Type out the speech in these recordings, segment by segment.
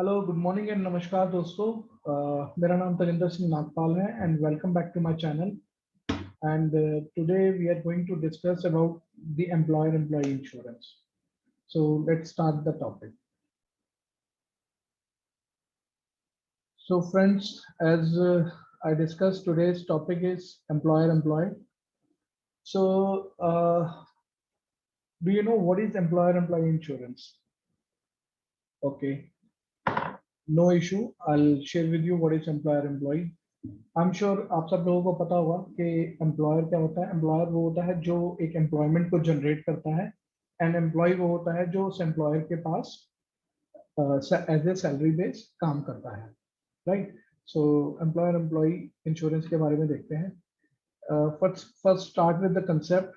Hello, good morning and नमस्कार दोस्तों। मेरा नाम तजिंदर सिंह नागपाल है and welcome back to my channel. And today we are going to discuss about the employer employee insurance. So let's start the topic. So friends, as I discussed, today's topic is employer employee. So do you know what is employer employee insurance? Okay, no issue. I'll share with you what is employer employee. I am sure आप सब लोगों को पता होगा कि employer क्या होता है। एम्प्लॉयर वो होता है जो एक एम्प्लॉयमेंट को जनरेट करता है, एंड एम्प्लॉय वो होता है जो उस एम्प्लॉयर के पास एज ए सैलरी बेस काम करता है। Right. So employer employee insurance के बारे में देखते हैं। First start with the concept.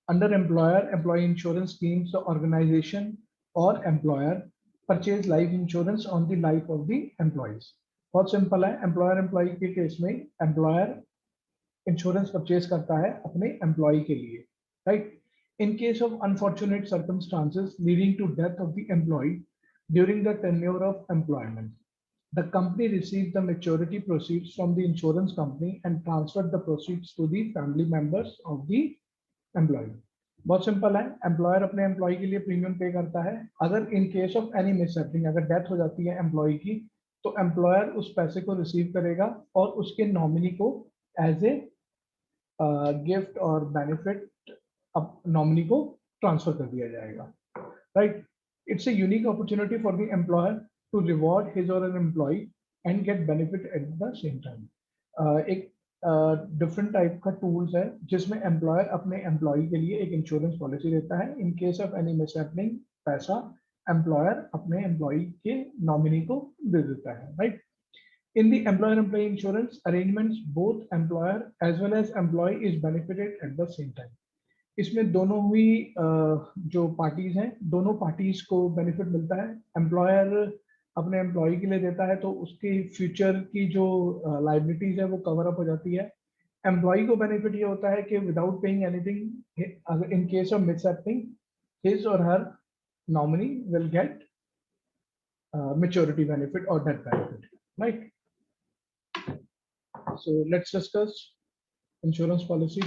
Under employer employee insurance schemes the organisation और employer purchase life insurance on the life of the employees. बहुत सिंपल है। एम्प्लॉयर एम्प्लॉय के केस में एम्प्लॉयर इंश्योरेंस परचेज करता है अपने एम्प्लॉय के लिए। Right. In case of unfortunate circumstances leading to death of the employee during the tenure of employment, the company received the maturity proceeds from the insurance company and transferred the proceeds to the family members of the employee. बहुत simple है। Employer अपने employee के लिए premium पे करता है। अगर इन case of any mishappening, अगर डेथ हो जाती है एम्प्लॉय की, तो एम्प्लॉयर उस पैसे को रिसीव करेगा और उसके नॉमिनी को एज ए गिफ्ट और बेनिफिट अब नॉमिनी को ट्रांसफर कर दिया जाएगा। Right. It's a unique opportunity for the employer to reward his or an employee and get benefit at the same time. एक डिफरेंट टाइप का टूल्स है जिसमें एम्प्लॉयर अपने एम्प्लॉय के लिए एक इंश्योरेंस पॉलिसी देता है। इन केस ऑफ एनी मिसहैपनिंग पैसा एम्प्लॉयर अपने एम्प्लॉय के नॉमिनी को दे देता है। Right. In the employer-employee insurance arrangements, both employer as well as employee is benefited at the same time. इसमें दोनों ही जो पार्टीज हैं, दोनों पार्टीज को बेनिफिट मिलता है। एम्प्लॉयर अपने एम्प्लॉय के लिए देता है तो उसकी फ्यूचर की जो लाइबिलिटीज है वो कवर अप हो जाती है। एम्प्लॉय को बेनिफिट ये होता है कि without paying anything, in case of mishappening, his or her nominee will get maturity benefit or death benefit. Right. So let's discuss insurance policy.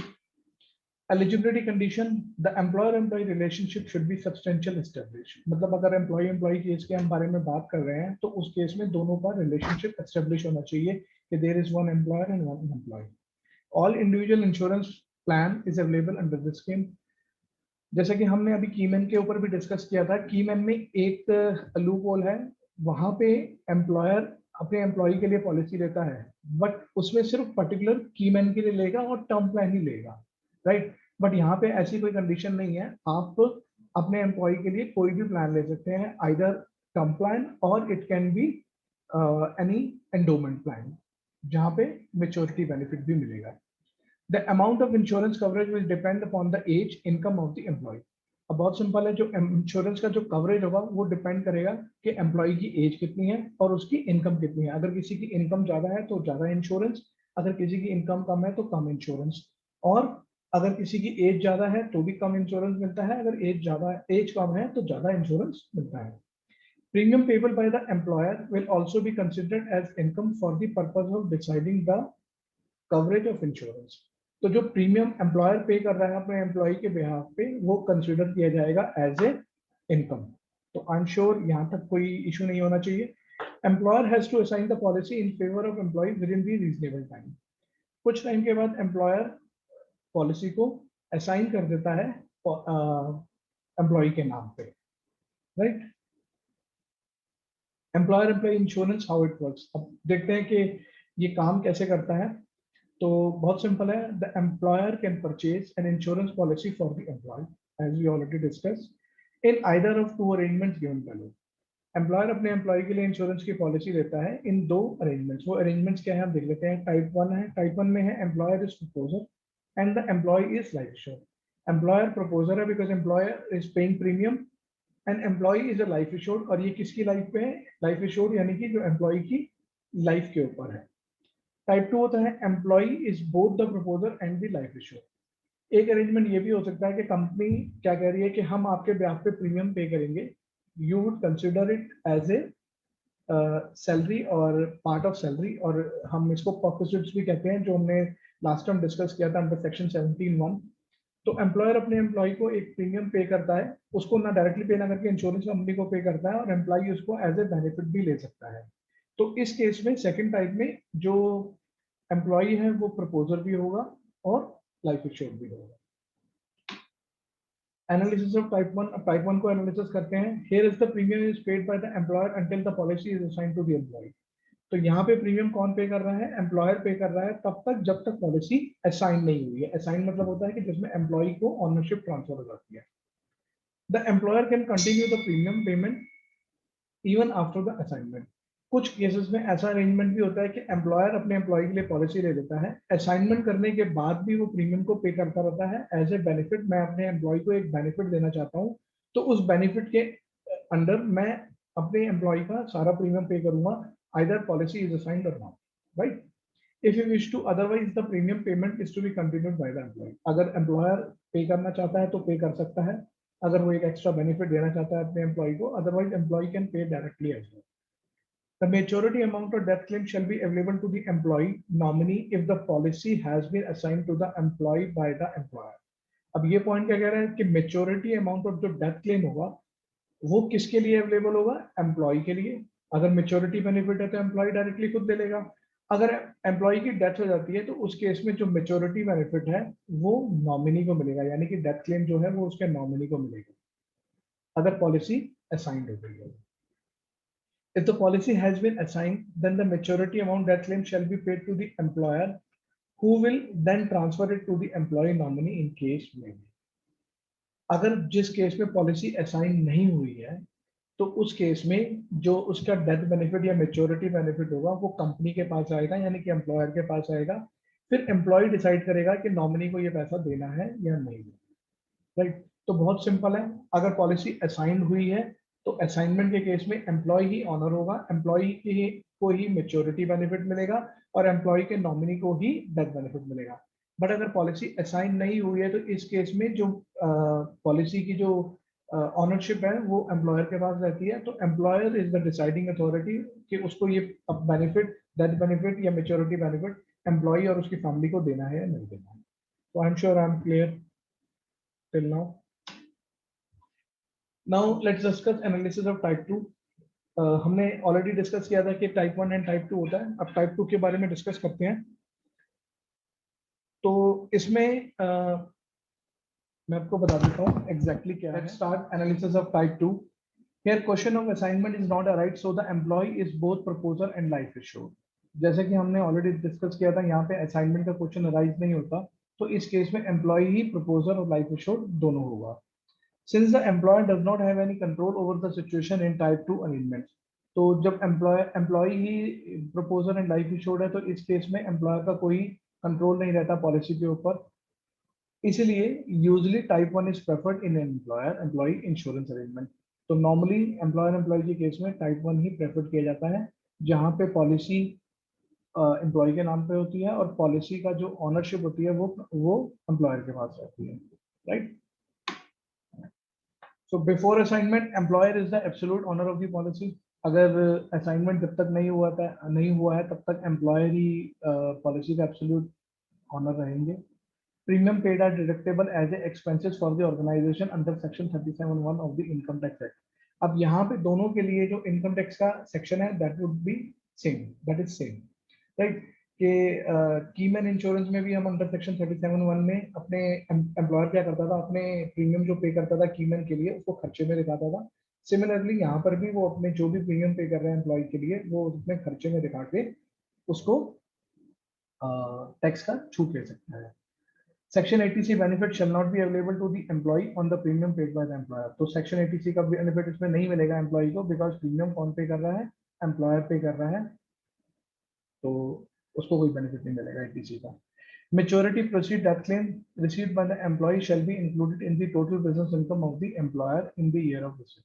Eligibility condition: the employer-employee relationship should be substantial established. मतलब अगर employee-employee case के हम बारे में बात कर रहे हैं तो उस केस में दोनों का relationship establish होना चाहिए कि there is one employer and one employee. All individual insurance plan is available under the scheme. जैसे कि हमने अभी कीमैन के ऊपर भी डिस्कस किया था। कीमैन में एक लूप होल है, वहां पे एम्प्लॉयर अपने एम्प्लॉय के लिए पॉलिसी लेता है, बट उसमें सिर्फ पर्टिकुलर कीमैन के लिए लेगा और टर्म प्लान ही लेगा। राइट। बट यहाँ पे ऐसी कोई कंडीशन नहीं है। आप अपने एम्प्लॉय के लिए कोई भी प्लान ले सकते हैं, आइदर टर्म प्लान और it can be any endowment plan, जहाँ पे मेच्योरिटी बेनिफिट भी मिलेगा। The amount of insurance coverage will depend upon the age, income of the employee. अब बहुत सिंपल है, जो इंश्योरेंस का जो कवरेज होगा वो डिपेंड करेगा कि एम्प्लॉय की एज कितनी है और उसकी इनकम कितनी है। अगर किसी की इनकम ज्यादा है तो ज्यादा इंश्योरेंस, अगर किसी की इनकम कम है तो कम इंश्योरेंस, और अगर किसी की एज ज्यादा है तो भी कम इंश्योरेंस मिलता है, अगर एज कम है तो ज्यादा इंश्योरेंस मिलता है। Premium payable by the employer will also be considered as income for the purpose of deciding the coverage of insurance. तो जो प्रीमियम एम्प्लॉयर पे कर रहा है अपने एम्प्लॉय के बिहाफ पे, वो कंसिडर किया जाएगा एज ए इनकम। तो आई एम श्योर यहाँ तक कोई इशू नहीं होना चाहिए। Employer has to assign the policy in favour of employee within the reasonable time. कुछ टाइम के बाद एम्प्लॉयर पॉलिसी को असाइन कर देता है एम्प्लॉय के नाम पे। Right. Employer employee insurance, how it works. अब देखते हैं कि ये काम कैसे करता है। तो बहुत सिंपल है। The employer can purchase an insurance policy for the employee as we already discuss in either of two arrangements given below. Employer अपने एम्प्लॉय के लिए इंश्योरेंस की पॉलिसी लेता है इन दो अरेंजमेंट्स। वो अरेंजमेंट्स क्या है हम देख लेते हैं। टाइप 1 है। टाइप 1 में है employer is proposer and the employee is life insure. Employer proposer है because employer is paying premium and employee is a life insured, और ये किसकी लाइफ पे है? लाइफ इंश्योर्ड, यानी कि जो एम्प्लॉय की लाइफ के ऊपर है। टाइप 2 होता है employee is both the proposer and the life insured. एक अरेंजमेंट ये भी हो सकता है कि कंपनी क्या कह रही है कि हम आपके ब्याह पे प्रीमियम पे करेंगे, you would consider it as a salary और पार्ट ऑफ सैलरी, और हम इसको परक्विजिट्स भी कहते हैं, जो हमने लास्ट टाइम डिस्कस किया था अंडर सेक्शन 17(1). तो एम्प्लॉयर अपने एम्प्लॉय को एक प्रीमियम पे करता है, उसको ना डायरेक्टली पे ना करके इंश्योरेंस कंपनी को पे करता है, और एम्प्लॉय उसको एज ए बेनिफिट भी ले सकता है। तो इस केस में सेकंड टाइप में जो एम्प्लॉय है वो प्रपोजर भी होगा और लाइफ इंश्योर भी होगा। एनालिसिस ऑफ टाइप 1, अब टाइप 1 को एनालिसिस करते हैं। Here is the premium is paid by the employer until the policy is assigned to the employee. तो यहाँ पे प्रीमियम कौन पे कर रहा है? एम्प्लॉयर पे कर रहा है तब तक जब तक पॉलिसी असाइन नहीं हुई है। असाइन मतलब होता है कि जिसमें एम्प्लॉय को ऑनरशिप ट्रांसफर हो जाती है। The employer can continue the premium payment even after the assignment. कुछ केसेस में ऐसा अरेंजमेंट भी होता है कि एम्प्लॉयर अपने एम्प्लॉय के लिए पॉलिसी ले लेता है, असाइनमेंट करने के बाद भी वो प्रीमियम को पे करता रहता है एज ए बेनिफिट। मैं अपने एम्प्लॉय को एक बेनिफिट देना चाहता हूँ, तो उस बेनिफिट के अंडर मैं अपने एम्प्लॉय का सारा प्रीमियम पे करूंगा, either policy is assigned or not, right? If you wish to, otherwise the premium payment is to be continued by the employee. अगर employer पे करना चाहता है तो पे कर सकता है, अगर वो एक एक्स्ट्रा बेनिफिट देना चाहता है अपने एम्प्लॉय को, otherwise employee can pay directly as well. The maturity amount of death claim shall be available to the employee nominee if the policy has been assigned to the employee by the employer. अब ये point क्या कह रहा है कि maturity amount of जो death claim होगा वो किसके लिए अवेलेबल होगा? एम्प्लॉय के लिए। अगर मेच्योरिटी बेनिफिट है तो एम्प्लॉय डायरेक्टली खुद ले लेगा। अगर एम्प्लॉय की डेथ हो जाती है तो उस केस में जो मेच्योरिटी बेनिफिट है वो नॉमिनी को मिलेगा, यानी कि डेथ क्लेम जो है वो उसके नॉमिनी को मिलेगा अगर पॉलिसी असाइंड हो गई है। If the policy has been assigned, then the maturity amount death claim shall be paid to the employer, who will then transfer it to the employee nominee in case may be. अगर जिस case में policy assign नहीं हुई है तो उस case में जो उसका डेथ बेनिफिट या मेच्योरिटी बेनिफिट होगा वो कंपनी के पास आएगा, यानी कि एम्प्लॉयर के पास आएगा। फिर एम्प्लॉय डिसाइड करेगा कि नॉमिनी को ये पैसा देना है या नहीं, राइट? तो बहुत सिंपल है, अगर पॉलिसी असाइंड हुई है तो असाइनमेंट के केस में एम्प्लॉय ही ऑनर होगा, एम्प्लॉय को ही मेच्योरिटी बेनिफिट मिलेगा और एम्प्लॉय के नॉमिनी को ही डेथ बेनिफिट मिलेगा। बट अगर पॉलिसी असाइन नहीं हुई है तो इस केस में जो पॉलिसी की जो ऑनरशिप है वो एम्प्लॉयर के पास रहती है। तो employer is the deciding authority कि उसको ये बेनिफिट, डेथ बेनिफिट या मेच्योरिटी बेनिफिट एम्प्लॉय और उसकी फैमिली को देना है या नहीं देना है। तो I am sure I am clear till now. Now let's discuss analysis of type 2। हमने ऑलरेडी डिस्कस किया था कि टाइप 1 एंड टाइप 2 होता है। अब टाइप 2 के बारे में डिस्कस करते हैं। तो इसमें मैं आपको बता देता हूँ एग्जैक्टली क्या है। Start analysis of type 2। Here question of assignment is not a right, so the employee is both proposer and life assured. जैसे कि हमने ऑलरेडी डिस्कस किया था, यहाँ पे असाइनमेंट का क्वेश्चन अराइज नहीं होता, तो इस केस में एम्प्लॉय ही प्रपोजर और लाइफ एश्योर्ड दोनों होगा। Since the employer does not have any control over the situation in type 2 arrangements, तो जब एम्प्लॉय ही प्रपोजर एंड लाइफ इंश्योर्ड है तो इस केस में एम्प्लॉयर का कोई कंट्रोल नहीं रहता पॉलिसी के ऊपर, इसलिए usually type 1 is preferred in employer employee insurance arrangement. तो नॉर्मली एम्प्लॉयर एम्प्लॉय के केस में टाइप 1 ही प्रेफर किया जाता है, जहां पे पॉलिसी एम्प्लॉय के नाम पे होती है और पॉलिसी का जो ऑनरशिप होती है वो एम्प्लॉयर के पास रहती है, right? So before assignment, employer is the absolute owner of the policy. अगर असाइनमेंट जब तक नहीं हुआ है तब तक एम्प्लॉयर ही पॉलिसी का एब्सोल्यूट ऑनर रहेंगे। Premium paid are deductible as a expenses for the organisation under section 37(1) of the income tax act. अब यहाँ पे दोनों के लिए जो इनकम टैक्स का सेक्शन है that would be same, that is same, right? कि कीमैन इंश्योरेंस में भी हम अंडर सेक्शन 37(1) में अपने एम्प्लॉयर क्या करता था, अपने प्रीमियम जो पे करता था कीमैन के लिए उसको खर्चे में दिखाता था। सिमिलरली यहाँ पर भी वो अपने जो भी प्रीमियम पे कर रहे हैं एम्प्लॉय के लिए वो अपने खर्चे में दिखा के उसको टैक्स का छूट ले सकता है। Section 80C benefit shall not be available to the employee on the premium paid by the employer. तो सेक्शन 80C का बेनिफिट इसमें नहीं मिलेगा एम्प्लॉय को, बिकॉज प्रीमियम कौन पे कर रहा है? एम्प्लॉयर पे कर रहा है, तो उसको कोई बेनिफिट नहीं मिलेगा 80C का। Maturity proceed death claim received by the employee shall be included in the total business income of the employer in the year of receipt.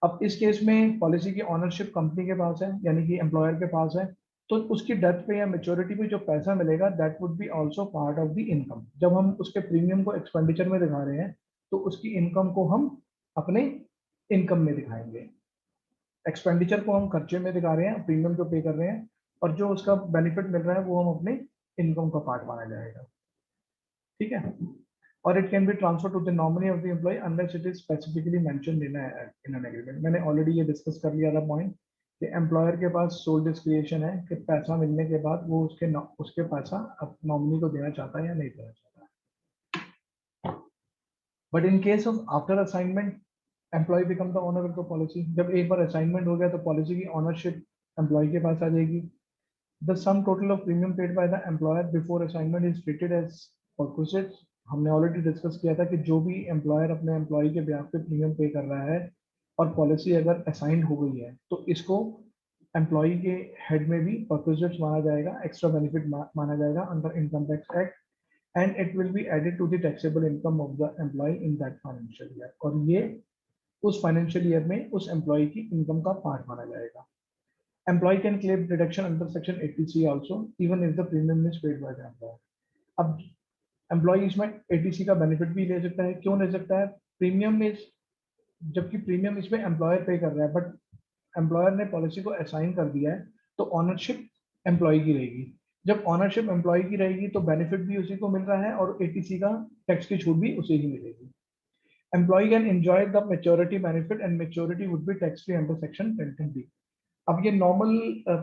अब इस केस में पॉलिसी की ऑनरशिप कंपनी के पास है, यानी कि एम्प्लॉयर के पास है, तो उसकी डेथ पे या मेच्योरिटी पे जो पैसा मिलेगा that would be also part of the income. जब हम उसके प्रीमियम को एक्सपेंडिचर में दिखा रहे हैं तो उसकी इनकम को हम अपने इनकम में दिखाएंगे। एक्सपेंडिचर को हम खर्चे में दिखा रहे हैं, प्रीमियम जो पे कर रहे हैं, और जो उसका बेनिफिट मिल रहा है वो हम अपने इनकम का पार्ट माना जाएगा। ठीक है। और it can be transfer to the nominee of the employee unless it is specifically mentioned in an agreement. मैंने ऑलरेडी ये डिस्कस कर लिया था पॉइंट कि एम्प्लॉयर के पास सोल डिस्क्रिएशन है कि पैसा मिलने के बाद वो उसके पैसा अब नॉमिनी को देना चाहता है या नहीं देना चाहता है। But in case of after assignment employee become the owner of the policy. जब एक बार असाइनमेंट हो गया तो पॉलिसी की ऑनरशिप एम्प्लॉय के पास आ जाएगी। The sum total of premium paid by the employer before assignment is treated as perquisite. हमने ऑलरेडी डिस्कस किया था कि जो भी एम्प्लॉयर अपने एम्प्लॉय के ब्याह पे प्रीमियम पे कर रहा है और पॉलिसी अगर असाइंड हो गई है तो इसको एम्प्लॉय के हेड में भी परक्विजिट माना जाएगा, एक्स्ट्रा बेनिफिट माना जाएगा under income tax act, and it will be added to the taxable income of the employee in that financial year. और ये उस फाइनेंशियल ईयर में उस एम्प्लॉय की इनकम का पार्ट माना जाएगा। Employee can claim deduction under section 80C also, even if the premium is paid by the employer. अब एम्प्लॉय इसमें 80C का बेनिफिट भी ले सकता है। क्यों ले सकता है? प्रीमियम में, जबकि प्रीमियम इसमें एम्प्लॉयर पे कर रहा है, बट एम्प्लॉयर ने पॉलिसी को असाइन कर दिया है तो ऑनरशिप एम्प्लॉय की रहेगी। जब ऑनरशिप एम्प्लॉय की रहेगी तो बेनिफिट भी उसी को मिल रहा है और 80C का टैक्स की छूट भी उसी की मिलेगी। Employee can enjoy the maturity benefit and maturity would be tax free under section 10(b). अब ये नॉर्मल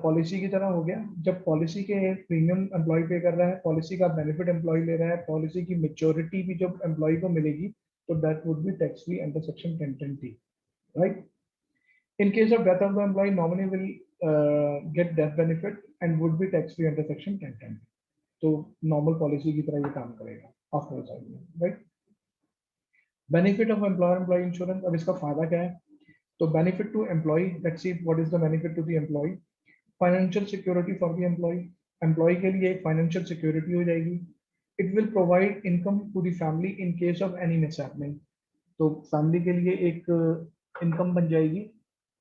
पॉलिसी की तरह हो गया। जब पॉलिसी के प्रीमियम एम्प्लॉय पे कर रहा है, पॉलिसी का बेनिफिट एम्प्लॉय ले रहा है, पॉलिसी की मेच्योरिटी भी जब एम्प्लॉय को मिलेगी तो that would be tax free under section 10(d), right. In case of death of the employee nominee will get death benefit and would be tax free under section 10(10). तो normal policy की तरह ये काम करेगा after assignment, right. Benefit of employer employee insurance, अब इसका फायदा क्या है? तो benefit to employee, let's see what is the benefit to the employee. Financial security for the employee, employee के लिए एक फाइनेंशियल सिक्योरिटी हो जाएगी। It will provide income to the family in case of any mishappening. तो family के लिए एक income बन जाएगी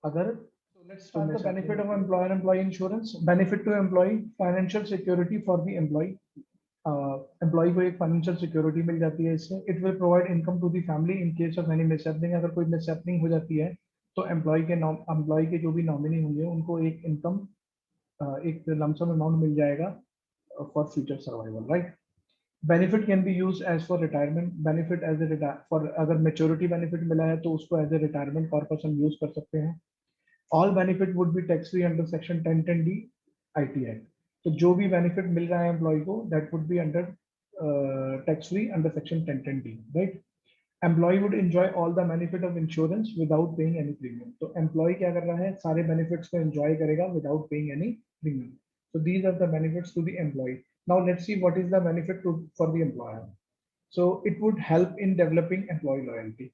अगर। Let's start the benefit of employer employee insurance. Benefit to employee, financial security for the employee. Employee को एक financial security मिल जाती है इससे। It will provide income to the family in case of any mishappening. अगर कोई mishappening हो जाती है तो एम्प्लॉय के जो भी नॉमिनी होंगे उनको एक इनकम, एक लमसम अमाउंट मिल जाएगा for future survival, right. Benefit can be use as for retirement benefit as a for, अगर मेच्योरिटी बेनिफिट मिला है तो उसको एज ए रिटायरमेंट पर्पस हम यूज कर सकते हैं। All benefit would be tax free under section 10(d) IT act. तो जो भी बेनिफिट मिल रहा है एम्प्लॉय को that would be under tax free under section 10(d), right. Employee would enjoy all the benefit of insurance without paying any premium. तो employ क्या कर रहा है? सारे बेनिफिट्स को एंजॉय करेगा without paying any premium. So these are the benefits to the employee. Now let's see what is the benefit for the employer. So it would help in developing employee loyalty.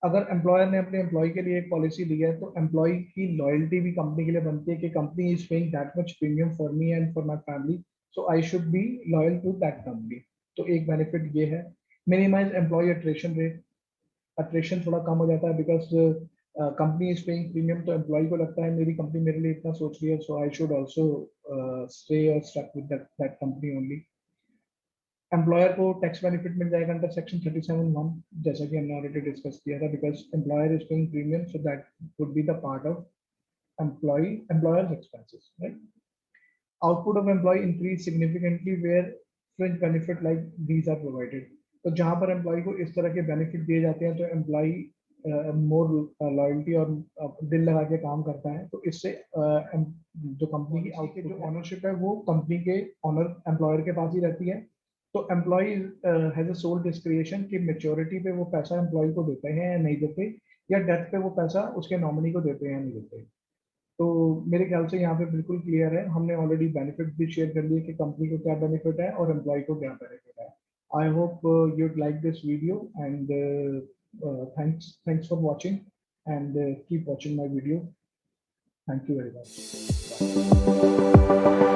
अगर employer ने अपने employee के लिए एक policy दी है तो employ की loyalty भी कंपनी के लिए बनती है कि company is paying that much premium for me and for my family, so I should be loyal to that company. तो एक बेनिफिट ये है। Minimise employee attrition rate, attrition थोड़ा कम हो जाता है because company is paying premium, तो एम्प्लॉय को लगता है मेरी कंपनी मेरे लिए इतना सोच रही है, so I should also stay और stuck with that company only. Employer को टैक्स बेनिफिट मिल जाएगा अंडर सेक्शन 37(1), जैसा कि हमने ऑलरेडी डिस्कस किया था, because employer is paying premium, so that would be the part of employer's expenses, right. Output of employee increase significantly where fringe benefit like these are provided. तो जहां पर employ को इस तरह के बेनिफिट दिए जाते हैं तो एम्प्लॉय मोर लॉयल्टी और दिल लगा के काम करता है। तो इससे जो कंपनी की आउटपुट जो ऑनरशिप है वो कंपनी के ऑनर एम्प्लॉयर के पास ही रहती है। तो employee has a sole discretion कि मेच्योरिटी पे वो पैसा एम्प्लॉय को देते हैं या नहीं देते, या डेथ पे वो पैसा उसके नॉमिनी को देते हैं या नहीं देते। तो मेरे ख्याल से यहाँ पे बिल्कुल क्लियर है। हमने ऑलरेडी बेनिफिट भी शेयर कर लिए कि कंपनी को क्या बेनिफिट है और एम्प्लॉय को क्या बेनिफिट है। I hope you'd like this video, and thanks for watching, and keep watching my video. Thank you very much. Bye.